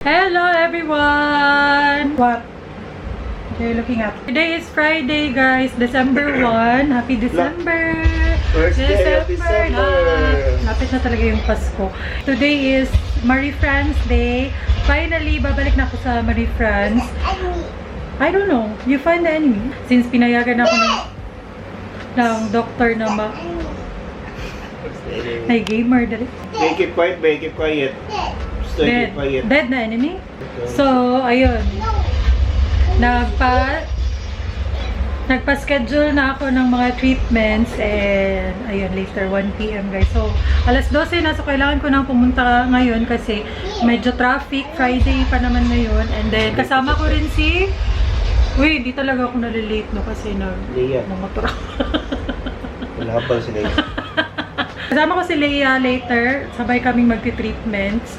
Hello everyone! What are you looking at? Today is Friday guys, December 1. Happy December! First day of December! Lapit na talaga yung Pasko. Today is Marie France Day. Finally, babalik na ako sa Marie France. I don't know. You find the enemy? Since pinayagan ako ng doctor na ay gamer dali. Make it quiet, make it quiet. Dead. Dead na enemy? So, ayun. Nagpa-schedule na ako ng mga treatments and ayun, later 1 PM guys. So, alas 12 na. So, kailangan ko nang pumunta ngayon kasi medyo traffic. Friday pa naman ngayon. And then, kasama ko rin si... Uy, di talaga ako nalilate no kasi nag-motor ako. Malabang si Leia. Kasama ko si Leia later. Sabay kaming magti-treatments.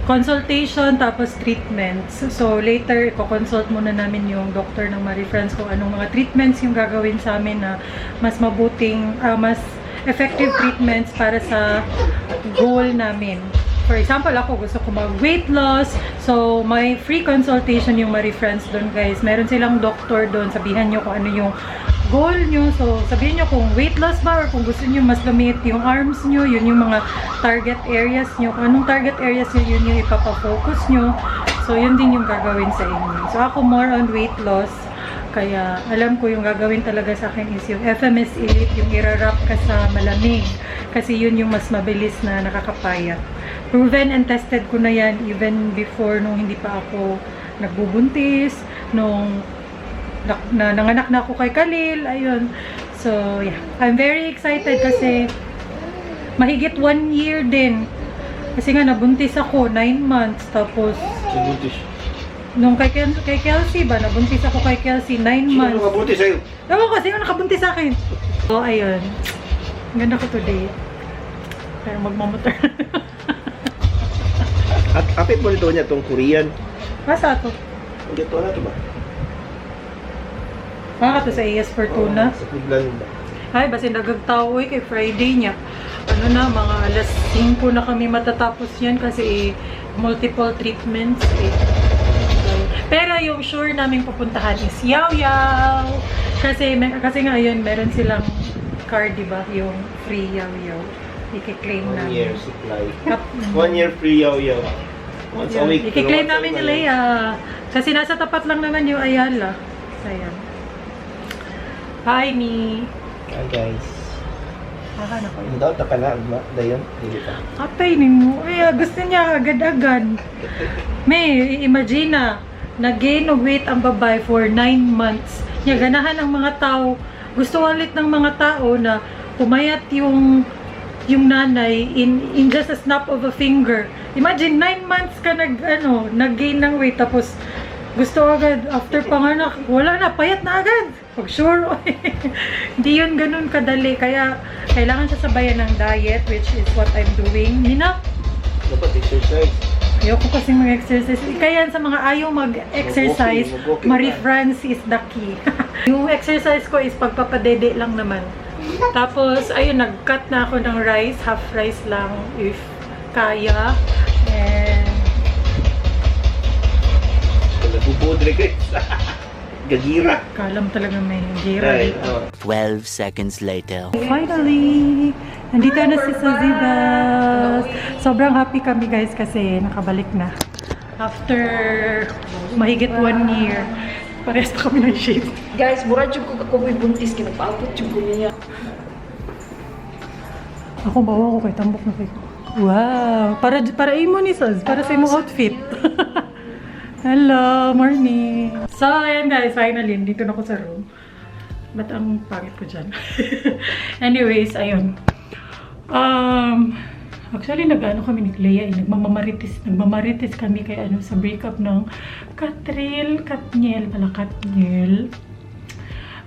Consultation tapos treatments. So later i-consult muna namin yung doctor ng Marie France kung anong mga treatments yung gagawin sa amin na mas mabuting, mas effective treatments para sa goal namin. For example, ako gusto ko mag-weight loss. So may free consultation yung Marie France doon guys. Meron silang doctor doon. Sabihan nyo kung ano yung goal nyo. So, sabihin nyo kung weight loss ba or kung gusto nyo mas gamit yung arms nyo, yun yung mga target areas nyo. Kung anong target areas nyo, yun yung ipapafocus nyo. So, yun din yung gagawin sa inyo. So, ako more on weight loss. Kaya, alam ko yung gagawin talaga sa akin is yung FMS Elite, yung irarap ka sa malamig. Kasi yun yung mas mabilis na nakakapayat. Proven and tested ko na yan even before nung hindi pa ako nagbubuntis, nung nanganak na ako kay Khalil, ayun. So, yeah. I'm very excited kasi mahigit 1 year din. Kasi nga, nabuntis ako, 9 months. Tapos, nung kay Kelsey ba, nabuntis ako kay Kelsey, 9 months. Sino nakabuntis sa'yo? Ewan ko, sino nakabuntis sa akin? So, ayun. Ganda ko today. Pero magmamotor. At apit mo nito niya itong Korean. Masa to? Hindi ito na ito ba? Maka to sa AS Fortuna. Sa Pudlan ba? Ay, basin nagagtao kay Friday niya. Ano na, mga alas 5 na kami matatapos yan kasi multiple treatments eh. So, pero yung sure naming pupuntahan is Yaw Yaw. Kasi nga yun, meron silang card, diba? Yung free Yaw Yaw. I-claim 1 namin. year supply. 1 year free yaw-yaw. Once a week. I-claim namin ni Leia. Kasi nasa tapat lang naman yung Ayala. Sayang. Hi, Mi. Hi, guys. Hahanap ko yun. Hindi ka na, dayon. Hindi pa. Atay ni mo. Ay, gusto niya agad-agad. May, imagine na, nag-gain of weight ang babae for 9 months. Niya, ganahan ang mga tao. Gusto ulit ng mga tao na pumayat yung nanay in just a snap of a finger. Imagine, 9 months ka nag-gain ng weight. Tapos, gusto agad, after panganak, wala na, payat na agad. Pag sure, hindi yun ganun kadali. Kaya, kailangan siya sabayan ng diet, which is what I'm doing. Nina? Dapat exercise. Ayoko kasi mag-exercise. Kaya sa mga ayaw mag-exercise, Marie France is the key. Yung exercise ko is pagpapadede lang naman. Tapos, ayun, nag-cut na ako ng rice. Half rice lang, if kaya. And Nagubudre guys. Gagira. kalam talaga may gira dito. 12 seconds later. Finally! Nandito na si Sazibas. Sobrang happy kami guys kasi nakabalik na. After mahigit 1 year. Parehas pa kami ng shade. Guys, mura jud ko may buntis kinapabot jud ko niya. Ako bawa ko kay tambok na kay. Wow! Para imo ni Saz. Para sa imong outfit. Hello! Morning! So, ayan guys. Finally, dito na ako sa room. Ba't ang pangit ko dyan? Anyways, ayun. Actually, nag-ano kami ni Leia. Nagmamarites kami kay sa breakup ng Katniel.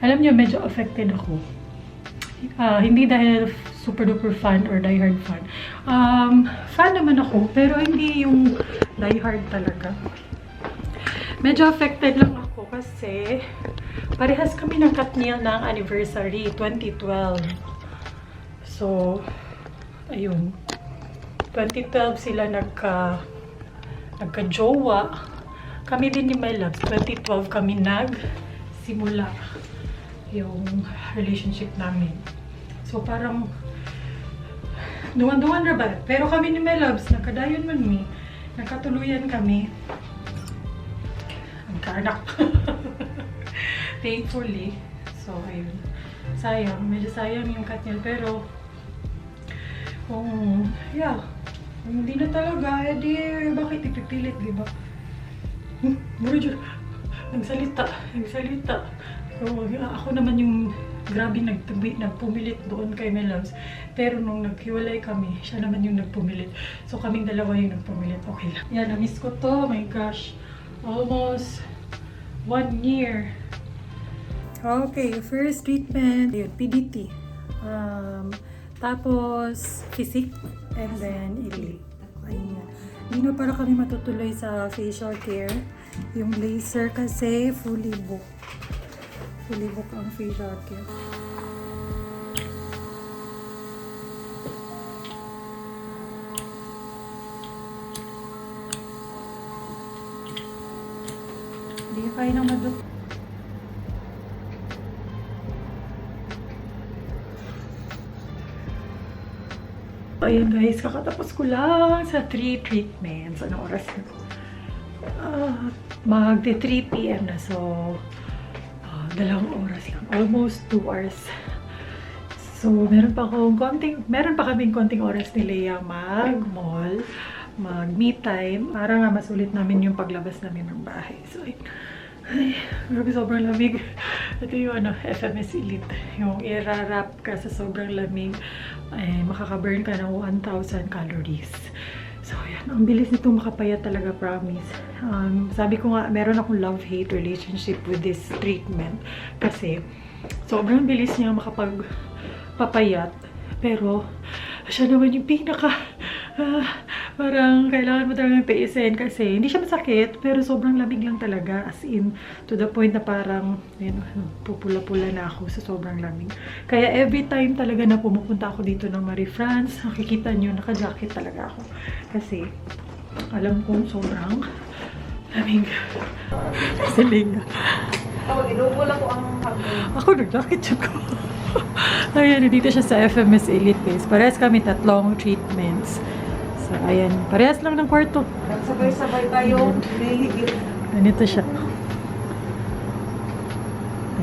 Alam niyo, medyo affected ako. Hindi dahil super duper fan or diehard fan. Fan naman ako, pero hindi yung diehard talaga. Medyo affected lang ako kasi parehas kami ng Katniel ng anniversary, 2012. So, ayun. 2012 sila nagka-jowa. Kami din ni My Loves, 2012 kami nag-simula yung relationship namin. So parang duwan-duwan na ba? Pero kami ni My Loves, nagkadayon man mi. Nagkatuluyan kami. Nagkaanak. Thankfully. So ayun. Sayang. Medyo sayang yung Katniel. Pero kung hindi na talaga, edi bakit ipipilit, di ba? Nagsalita. So, ako naman yung grabe nagpumilit doon kay My Loves. Pero nung naghiwalay kami, siya naman yung nagpumilit. So, kaming dalawa yung nagpumilit. Okay lang. Yan, na-miss ko to. My gosh. Almost 1 year. Okay, first treatment. Yun, PDT. Tapos, physic. And then, elite. Ayan. Hindi na para kami matutuloy sa facial care. Yung laser kasi fully booked. Fully booked ang facial care. Hindi ka kaya na maduk. Ayan guys, kakatapos ko lang sa 3 treatments. Anong oras na? Magte 3 PM na. So, 2 oras lang. Almost 2 hours. So, meron pa kaming konting oras ni Leia mag-mall, mag-me time, para nga masulit namin yung paglabas namin ng bahay. So, ay, grabe, sobrang lamig. Ito yung FMS Elite. Yung i-wrap ka sa sobrang lamig, makaka-burn ka ng 1,000 calories. So, yan. Ang bilis nito makapayat talaga, promise. Sabi ko nga, meron akong love-hate relationship with this treatment. Kasi, sobrang bilis niya makapagpapayat. Pero, siya naman yung parang kailangan mo talagang tiisin kasi hindi siya masakit, pero sobrang lamig lang talaga. As in, to the point na parang, pupula-pula na ako sa sobrang lamig. Kaya every time talaga na pumupunta ako dito ng Marie France, nakikita nyo, naka-jacket talaga ako. Kasi, alam kong sobrang lamig. Siling. Inubo lang ko ang hangin. Ako nag-jacket siya ko. Ayan, dito siya sa FMS Elite Base. Parehas kami 3 treatments. So, ayan. Parehas lang ng kwarto. Sabay-sabay tayo. Ganito siya.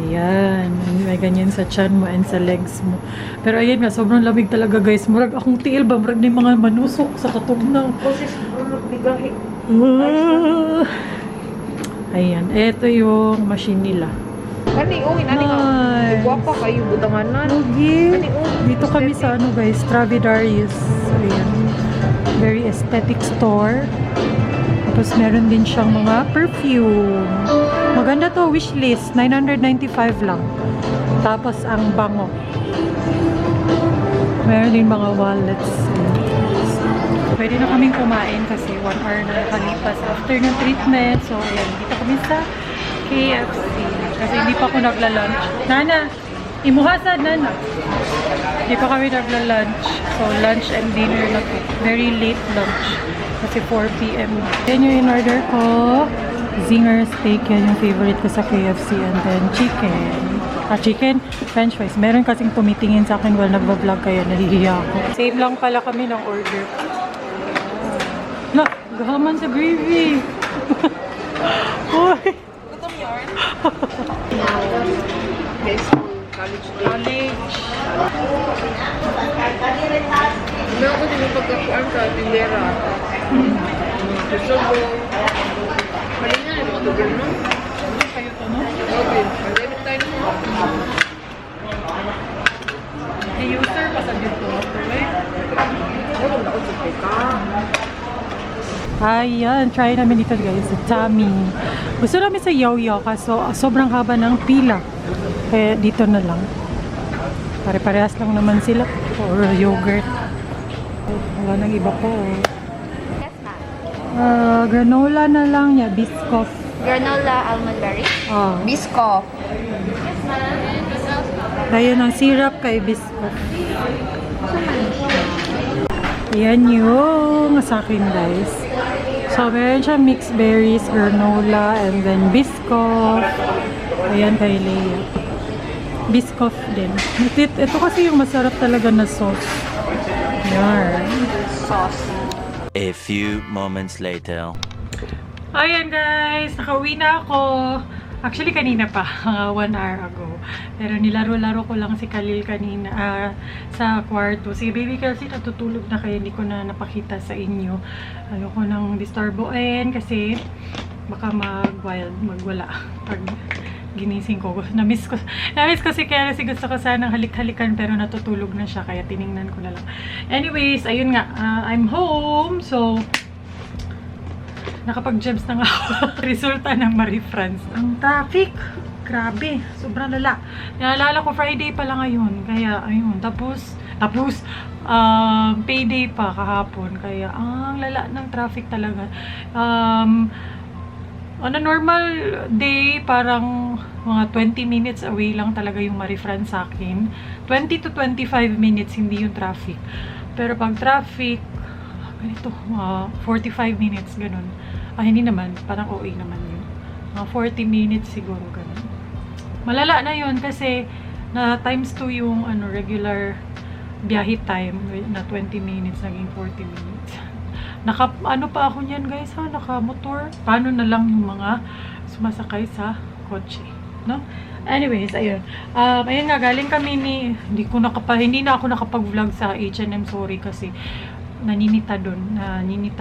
Ayan. May ganyan sa chan mo and sa legs mo. Pero ayan nga, sobrang lamig talaga guys. Murag akong tiil ba? Murag na yung mga manusok sa katugnaw. Kasi siguro bigahe. Ayan. Ito yung machine nila. Kani nga. Nice. Guwapa kayo, butanganan. Okay. Dito kami sa guys, Stradivarius. Ayan. Very aesthetic store. Tapos meron din siyang mga perfume. Maganda to, wishlist. 995 lang. Tapos ang bango. Meron din mga wallets. Pwede na kaming kumain kasi 1 hour na nakalipas after ng treatment. So, ayan. Dito kami sa KFC. Kasi hindi pa ako nagla-lunch. Nana! Imuhasad, Nana! Hindi pa kami nagla-lunch. So, lunch and dinner na to. Very late lunch. Kasi 4 PM. Yan yung in-order ko. Zinger steak. Yan yung favorite ko sa KFC. And then chicken. French fries. Meron kasing tumitingin sa akin while nagbablog kaya nahihiya ako. Same lang pala kami ng order. Gahaman sa gravy. Uy! Gutom yarn. College. Meron ko din yung pagkakuan sa tindera. Susubo. Malina yung mga tubig, no? Kayo to, no? Okay. Malimit tayo mo. User pa sa dito. Ano na ako sa peka? Ayan, try namin dito guys, sa Tummy. Gusto namin sa Yaw-Yaw kaso sobrang haba ng pila. Kaya dito na lang. Pare-parehas lang naman sila. Or yogurt. Wala nang iba po. Yes, ma'am. Granola na lang niya, Biscoff. Granola almond berry. Biscoff. Dahil ng syrup kay Biscoff. Yan yung sa akin guys. So So, meron siya mixed berries, granola, and then Biscoff. Ayan kay Leia. Biscoff din. Ito kasi yung masarap talaga na sauce. Yan. A few moments later. Ayan guys, nakauwi na ako. Actually, kanina pa, 1 hour ago. Pero nilaro-laro ko lang si Khalil kanina sa kwarto. Si Baby kasi natutulog na kaya hindi ko na napakita sa inyo. Ayoko nang disturboin kasi baka magwala pag ginising ko. Namiss ko si Kelsey. Gusto ko sanang halik-halikan pero natutulog na siya kaya tiningnan ko na lang. Anyways, ayun nga. I'm home. So, nakapag-jebs na nga ako. Resulta ng Marie France. Ang traffic. Grabe. Sobrang lala. Naalala ko Friday pa lang ngayon. Kaya, ayun. Tapos, payday pa kahapon. Kaya, ang lala ng traffic talaga. On a normal day, parang mga 20 minutes away lang talaga yung Marie France sa akin. 20 to 25 minutes, hindi yung traffic. Pero pag traffic, ganito, 45 minutes, ganun. Hindi naman, parang OA naman yun. 40 minutes siguro, ganun. Malala na yun kasi na times 2 yung regular biyahe time na 20 minutes, naging 40 minutes. Ano pa ako niyan guys naka-motor. Paano na lang yung mga sumasakay sa kotse, no? Anyways, ayun. Ayun nga, galing kami hindi na ako nakapag-vlog sa H&M, sorry kasi naninita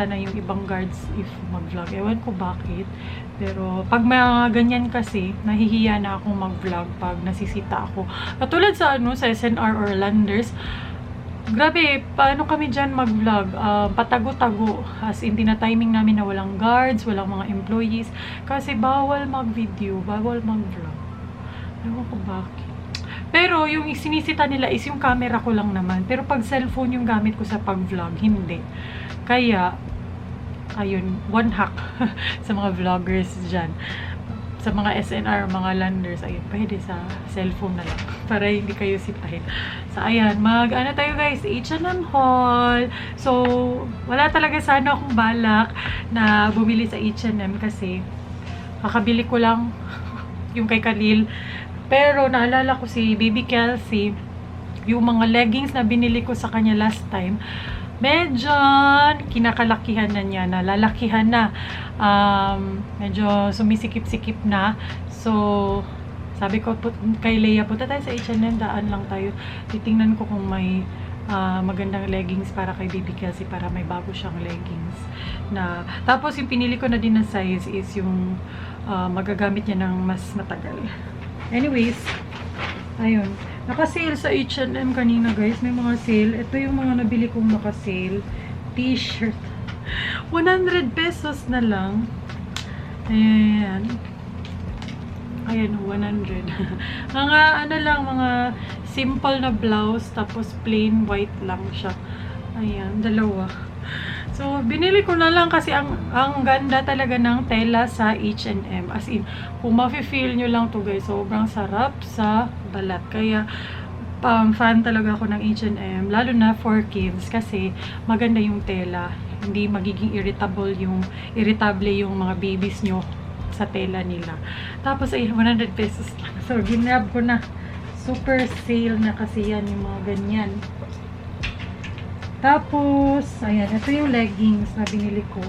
na yung ibang guards if mag-vlog. Ewan ko bakit. Pero pag mga ganyan kasi, nahihiya na akong mag-vlog pag nasisita ako. Katulad sa sa SNR or Landers, grabe, paano kami dyan mag-vlog? Patago-tago. As in, tina-timing namin na walang guards, walang mga employees. Kasi bawal mag-video, bawal mag-vlog. Ewan ko bakit. Pero yung sinisita nila is yung camera ko lang naman. Pero pag cellphone yung gamit ko sa pag-vlog, hindi. Kaya, ayun, one hack sa mga vloggers dyan. Sa mga SNR, mga Landers, ayun, pwede sa cellphone na lang. Para hindi kayo sitahin. So, ayan, ano tayo guys, H&M haul. So, wala talaga sana akong balak na bumili sa H&M kasi kakabili ko lang yung kay Khalil. Pero naalala ko si Baby Kelsey, yung mga leggings na binili ko sa kanya last time, medyo kinakalakihan na niya, nalalakihan na. Medyo sumisikip-sikip na. So, sabi ko kay Leia, punta tayo sa H&M, daan lang tayo. Titingnan ko kung may magandang leggings para kay Baby Kelsey para may bago siyang leggings. Tapos yung pinili ko na din na size is yung magagamit niya ng mas matagal. Anyways, ayun. Naka-sale sa H&M kanina guys. May mga sale. Ito yung mga nabili kong naka-sale. T-shirt. 100 pesos na lang. Ayan. Ayan, 100. Mga simple na blouse. Tapos plain white lang siya. Ayan, dalawa. So, binili ko na lang kasi ang ganda talaga ng tela sa H&M. As in, kung mafe-feel nyo lang to guys, sobrang sarap sa balat. Kaya, fan talaga ako ng H&M. Lalo na for kids kasi maganda yung tela. Hindi magiging irritable yung mga babies nyo sa tela nila. Tapos, ay 100 pesos lang. So, ginab ko na. Super sale na kasi yan yung mga ganyan. Tapos, ayan, ito yung leggings na binili ko.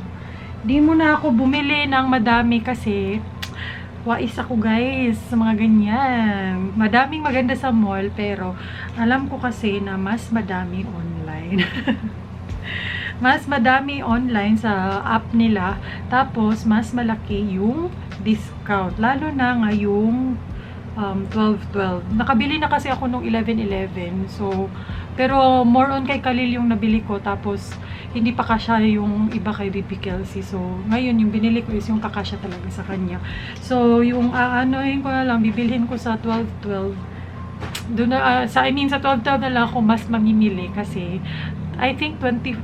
Di muna ako bumili ng madami kasi wais ako guys sa mga ganyan. Madaming maganda sa mall pero alam ko kasi na mas madami online. Mas madami online sa app nila. Tapos, mas malaki yung discount. Lalo na ngayong 12/12. Nakabili na kasi ako nung 11/11. So, pero more on kay Khalil yung nabili ko. Tapos, hindi pa kasya yung iba kay Baby Kelsey. So, ngayon yung binili ko is yung kakasya talaga sa kanya. So, yung aanohin ko na lang, bibilhin ko sa 12/12. Doon na, sa 12/12 na lang ako mas mamimili kasi I think 20%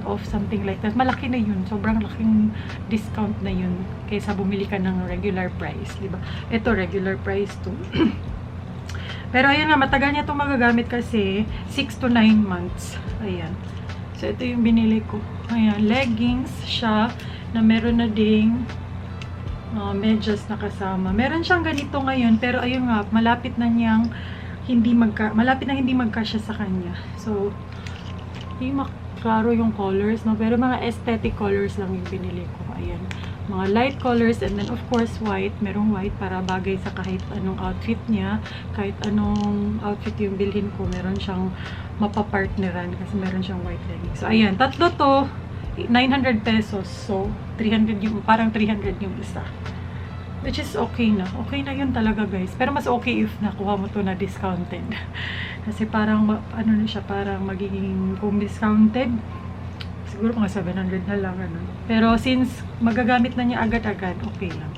off, something like that. Malaki na yun. Sobrang laking discount na yun kaysa bumili ka ng regular price, diba? Ito, regular price to. Pero ayun nga, matagal niya itong magagamit kasi 6 to 9 months. Ayan. So, ito yung binili ko. Ayan, leggings siya. na meron na ding medyas na kasama. Meron siyang ganito ngayon, pero ayun nga, malapit na hindi magkasya sa kanya. So, hindi maklaro yung colors, no? Pero mga aesthetic colors lang yung binili ko. Ayan. Mga light colors, and then of course white. Merong white para bagay sa kahit anong outfit niya. Kahit anong outfit yung bilhin ko, meron siyang mapapartneran kasi meron siyang white leggings. So, ayan. Tatlo to, 900 pesos. So, 300 yung, parang 300 yung isa. Which is okay na. Okay na yun talaga, guys. Pero mas okay if nakuha mo to na discounted. Kasi parang, ano na siya, parang magiging, kung discounted, siguro mga 700 na lang. Ano. Pero since magagamit na niya agad-agad, okay lang.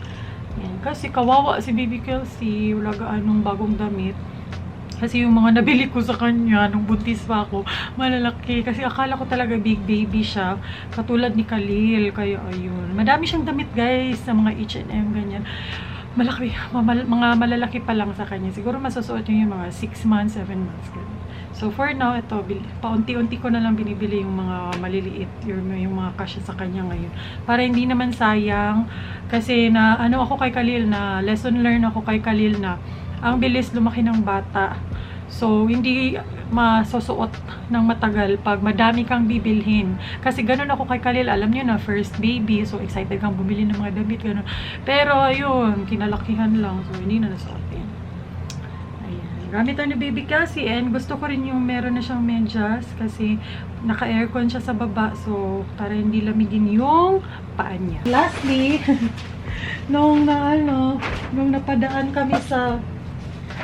Yan. Kasi kawawa si Baby Kelsey, wala gaanong bagong damit. Kasi yung mga nabili ko sa kanya nung buntis pa ako, malalaki. Kasi akala ko talaga big baby siya. Katulad ni Khalil. Kaya ayun. Madami siyang damit, guys, sa mga H&M, ganyan. Malaki. Mga malalaki pa lang sa kanya. Siguro masusuot niya yung mga 6 months, 7 months. Ganyan. So for now, ito, paunti-unti ko na lang binibili yung mga maliliit. Yung mga kasya sa kanya ngayon. Para hindi naman sayang. Kasi na, ano ako kay Khalil na, lesson learned ako kay Khalil na, ang bilis lumaki ng bata. So, hindi masusuot ng matagal pag madami kang bibilhin. Kasi ganun ako kay Khalil. Alam niyo na, first baby. So, excited kang bumili ng mga damit. Ganun. Pero, ayun, kinalakihan lang. So, hindi na nasuot yan. Ayan. Gamit ni Baby Kelsey. And gusto ko rin yung meron na siyang medyas. Kasi naka-aircon siya sa baba. So, para hindi lamigin yung paa niya. Lastly, nung napadaan kami sa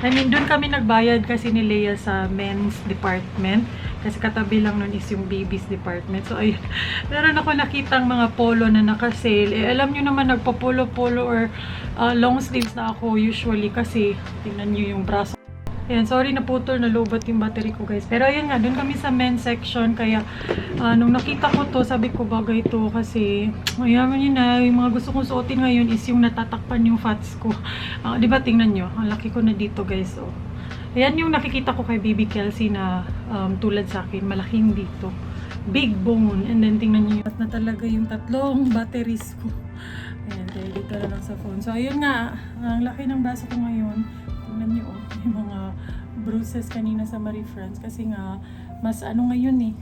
doon kami nagbayad kasi ni Leia sa men's department. Kasi katabi lang nun is yung babies department. So, ayun. Meron ako nakitang mga polo na naka-sale. Eh, alam nyo naman, nagpa-polo-polo or long sleeves na ako usually. Kasi, tingnan nyo yung braso. Ayan, sorry, naputol, nalubat yung battery ko, guys. Pero ayun nga, doon kami sa men's section. Kaya, nung nakita ko to, sabi ko bagay to kasi, mayaman yun na, yung mga gusto kong suotin ngayon is yung natatakpan yung fats ko. Diba, tingnan nyo, ang laki ko na dito, guys. Oh. Ayan yung nakikita ko kay Baby Kelsey na tulad sa akin, malaking dito. Big bone. And then, tingnan nyo, na talaga yung tatlong batteries ko. Ayan, dahil dito na lang sa phone. So, ayun nga, ang laki ng braso ko ngayon. Tingnan nyo, oh, yung mga bruises kanina sa Marie France kasi nga mas ano ngayon eh,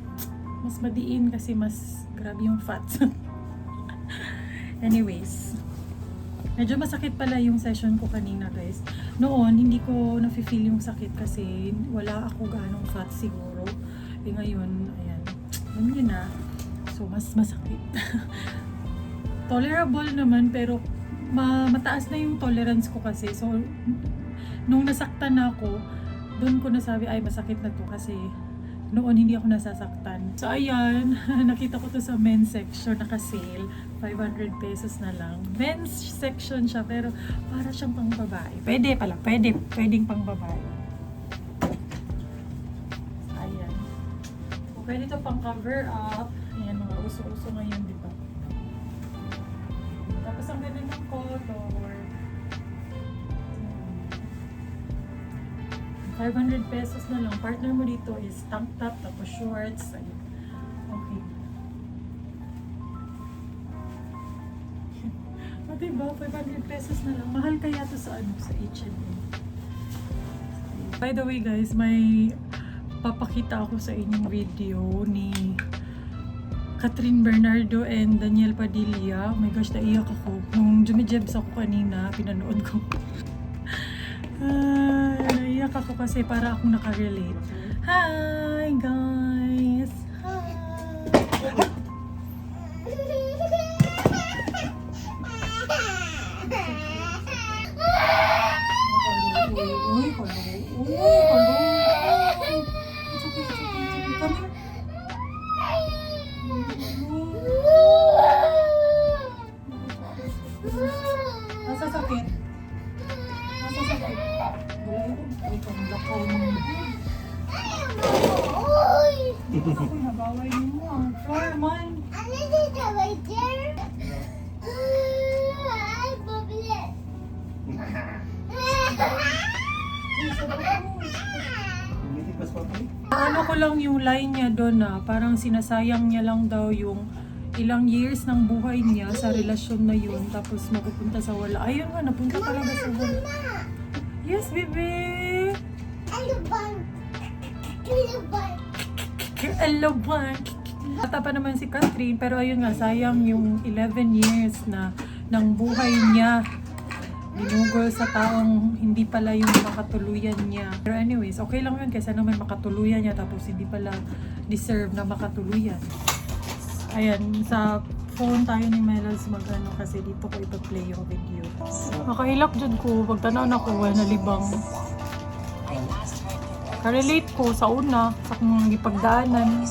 mas madiin kasi mas grabe yung fats. Anyways, medyo masakit pala yung session ko kanina, guys. Noon hindi ko nafe-feel yung sakit kasi wala ako ganong fat siguro. Eh ngayon, ayan, yun na. So mas masakit. Tolerable naman pero mataas na yung tolerance ko kasi. So nung nasaktan na ako, doon ko nasabi, ay masakit na to kasi noon hindi ako nasasaktan. So ayan, nakita ko to sa men's section, naka-sale, 500 pesos na lang. Men's section siya, pero para siyang pang babae. Pwede pala, pwedeng pang babae. Ayan. Pwede to pang cover up. Ayan, mga uso-uso ngayon, di ba? Tapos ang ganda ng color. 500 pesos na lang. Partner mo dito is tank top, tapos shorts. Ayun. Okay. Diba? 500 pesos na lang. Mahal kaya to sa sa H&M. By the way, guys, may papakita ako sa inyong video ni Catherine Bernardo and Daniel Padilla. Oh my gosh, naiyak ako. Nung jumijebs ako kanina, pinanood ko. Naiyak ako kasi para akong nakarelate. Hi guys! Hi! Uy, it's okay. Come here. Nasa sakit? Ako nabaway mo ang floor man. Ano ko lang yung line niya doon na parang sinasayang niya lang daw yung ilang years ng buhay niya sa relasyon na yun, tapos mapupunta sa wala. Ayun nga, napunta talaga sa wala. Yes, baby! Alaban! Bata pa naman si Catherine, pero ayun nga, sayang yung 11 years na ng buhay niya. Ginugol sa taong hindi pala yung makatuluyan niya. Pero anyways, okay lang yun kaysa naman makatuluyan niya tapos hindi pala deserve na makatuluyan. Ayan, sa phone tayo ni Melos mag-ano kasi dito ko ipa-play yung video. Makahilak dyan ko, pagtanaw na ko, nalibang. Ka-relate ko sa una, sa kong ipagdaanan.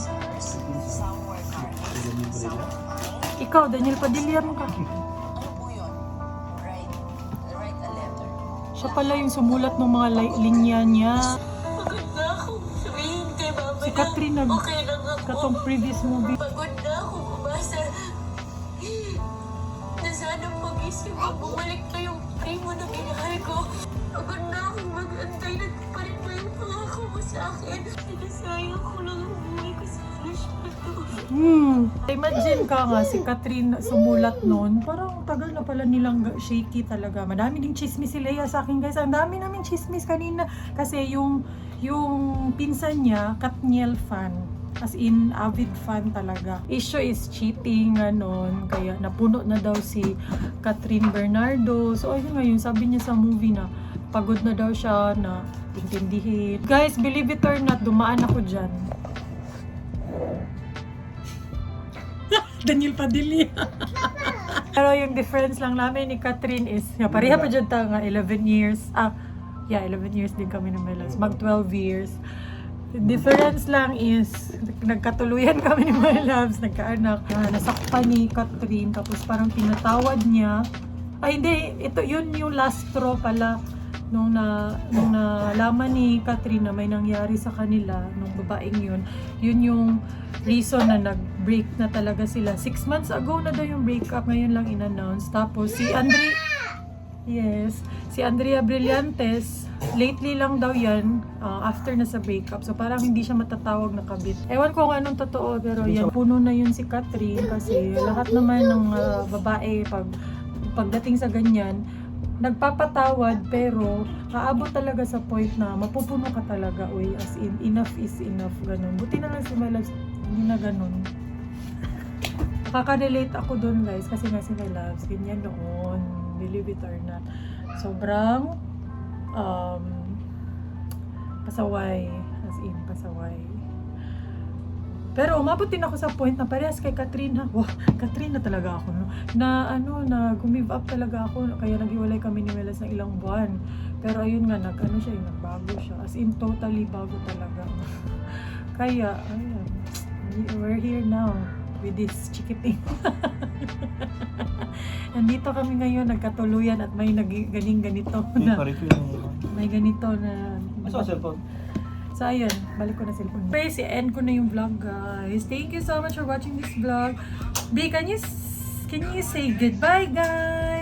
Ikaw, Daniel Padilla mo ka. Siya pala yung sumulat ng mga linya niya. Pagod na ako. Sabihin kay mama Si Catherine nag okay lang ako. katong previous movie. Pagod na ako bumasa. Na sana pag-isip ko, bumalik na yung primo na minahal ko. Pagod na akong mag-antay na pa rin ba yung pangako mo sa akin. Sinasayang ko lang ang buhay ko sa flash na to. Imagine ka nga, si Catherine sumulat noon. Parang tagal na pala nilang shaky talaga. Madami ding chismis si Leia sa akin guys. Ang dami namin chismis kanina. Kasi yung pinsan niya, Katniel fan. As in, avid fan talaga. Issue is cheating, ganon. Kaya napuno na daw si Catherine Bernardo. So ayun nga yun, sabi niya sa movie na pagod na daw siya na intindihin. Guys, believe it or not, dumaan ako dyan. Daniel Padilla. Pero yung difference lang namin ni Catherine is, pareha pa dyan ta nga 11 years. 11 years din kami ng Melos. Mag 12 years. The difference lang is, nagkatuluyan kami ni my loves, nagkaanak. Nasakpan ni Catherine, tapos parang pinatawad niya. Ay hindi, yun yung last straw pala. Nung nalaman ni Catherine na may nangyari sa kanila, nung babaeng yun yung reason na nag-break na talaga sila. 6 months ago na daw yung breakup, ngayon lang in-announce. Tapos si Andrea Brillantes, lately lang daw yan, after na sa breakup. So parang hindi siya matatawag na kabit. Ewan ko kung anong totoo, pero yan, puno na yun si Catherine kasi lahat naman ng babae pagdating sa ganyan, nagpapatawad pero aabot talaga sa point na mapupuno ka talaga, as in enough is enough, ganun. Buti na lang si Melos hindi na ganun. Nakaka-relate ako dun guys kasi nga si Melos ganyan noon, believe it or not, sobrang pasaway, as in pasaway. Pero umabot din ako sa point na parehas kay Catherine ha. Wow, Catherine na talaga ako. No? Na gumive up talaga ako. Kaya naghiwalay kami ni Melos ng ilang buwan. Pero ayun nga, nagbago siya. As in, totally bago talaga. Kaya, ayun. We're here now with this chikiting. Nandito kami ngayon, nagkatuluyan at may ganito na. May ganito na. Asa ang cellphone? So, ayun. Balik ko na cellphone. First, i-end ko na yung vlog, guys. Thank you so much for watching this vlog. B, can you say goodbye, guys?